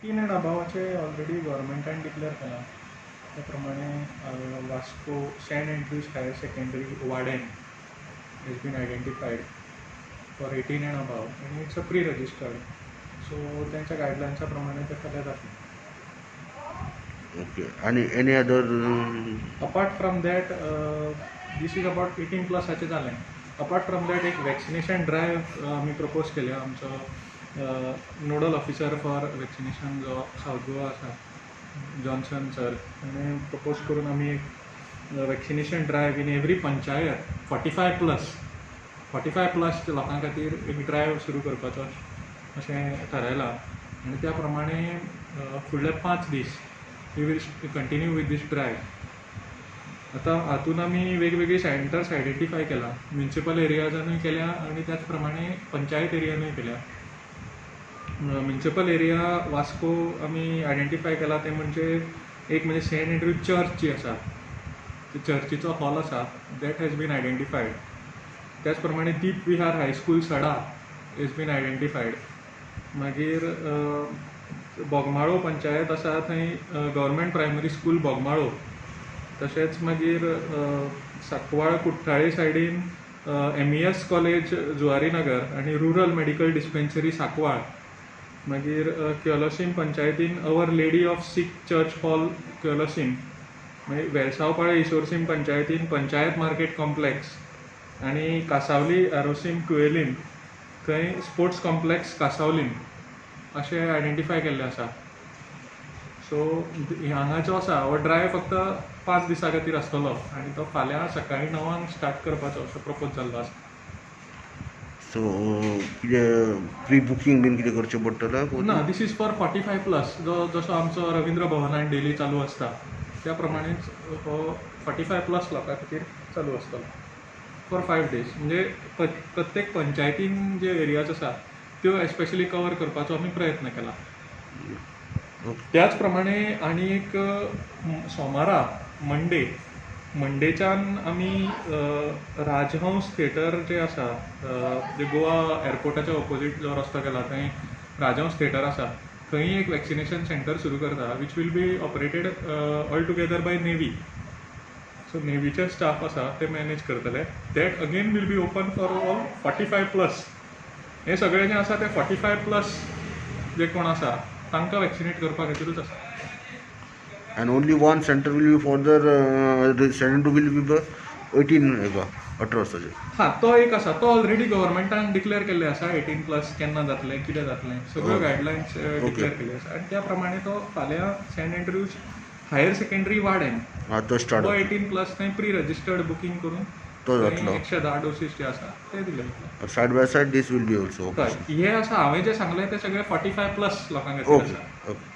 18 and अबावचे already गव्हर्मेंटान declare केला. त्या प्रमाणे Vasco Saint Andrews higher secondary वाडेन has been identified for 18 and above and it's a pre-registered. So त्यांच्या गाईडलाईनच्या प्रमाणे ते केले जाते. ओके. आणि any other apart from that this is about 18 प्लसाचें जालें. अपार्ट फ्रॉम दॅट एक वॅक्सिनेशन ड्रायव्ह आमी प्रपोज केल्या. आमचो नोडल ऑफिसर फॉर वॅक्सिनेशन जो साऊथ गोवा आसा जॉन्सन सर ताणें प्रपोज करून आमी एक vaccination drive in every panchayat 45 plus लोकां खातीर एक ड्रायव्ह सुरू करपाचो अशें थारायलां. आनी त्या प्रमाणे फुडले 5 this we will continue with this drive. आतां हातून आमी वेगवेगळी सेंटर्स आयडेंटिफाय केला. म्युनिसिपल एरियाजानूय केल्या आनी त्याच प्रमाणे पंचायत एरियानूय केल्या. म्युनिसिपल एरिया वास्को आमी आयडेंटिफाय केला ते एक म्हणजे सेंट एंड्रूज चर्च जी आसा, चर्चीचो हॉल आसा दॅट हॅज बीन आयडेंटिफायड. त्याच प्रमाणे दीप विहार हायस्कूल सडा हॅज बीन आयडेंटिफायड. मागीर बोगमाळो पंचायत आसा थंय गव्हर्मेंट प्रायमरी स्कूल बोगमाळो. तशेंच मागीर सांकवाळ कुट्टाळे सायडीन MES कॉलेज जुवारीनगर आनी रुरल मेडिकल डिस्पेन्सरी सांकवाळ. मागीर क्योलोसीम पंचायतीन our lady of sick church hall क्योलोसीम. मागीर वेलसावपाळे इसोरसीम पंचायतीन पंचायत मार्केट कॉम्प्लेक्स आनी कासावली एरोसीम कुएलीम थंय स्पोर्ट्स कॉम्प्लेक्स कासावलीम अशें आयडेंटिफाय केल्लें आसा. सो हांगा जो आसा हो ड्रायव्ह फक्त 5 दिसां खातीर आसतलो आनी तो फाल्यां सकाळीं 9 स्टार्ट करपाचो असो प्रपोज जाल्लो आसा. सो कितें प्री बुकींग बीन कितें करचें पडटलें? ना, दीस इज फॉर 45 प्लस. जसो आमचो रवींद्र भवनान डेली चालू आसता त्या प्रमाणेच हो 45 प्लस लोकां खातीर चालू आसतलो फॉर 5 डेज. म्हणजे प्रत्येक पंचायतीन जे एरियाज आसा त्यो एस्पेशली कवर करपाचो आमी प्रयत्न केला. त्याच प्रमाणे आनी एक सोमारा मंडेच्यान आमी राजहंस थिएटर जे आसा जे गोवा एअरपोर्टाच्या ऑपोजीट जो रस्तो गेला थंय राजहंस थिएटर आसा थंय एक वॅक्सिनेशन सेंटर सुरू करता which will be operated all together by navy. So नेवीचे स्टाफ आसा ते मॅनेज करतले. That again will be open for all 45 plus. हे सगळे जे आसा ते 45 प्लस जे कोण आसा तांकां वॅक्सिनेट करपा खातीरूच आसा. And only one center will be for the center will be 18 वर्साचे. हां, तो एक आसा. तो ऑलरेडी गव्हर्मेंटान डिक्लेअर केल्ले आसा 18 प्लस केन्ना जातलें कितें जातलें सगळ्यो गायडलायन्स डिक्लेअर केल्ले आसा. आनी त्या प्रमाणे तो फाल्यां सेंट एंड्रूज हायर सेकंडरी वाडेन तो स्टार्ट 18 प्लस थंय प्री रजिस्टर्ड बुकींग करून तो जातलो. 110 डोसीस जे आसा ते दिले. Side by side this will be also. हे आसा हांवें जे सांगलें ते सगळे 45 प्लस लोकां खातीर आसा. ओके.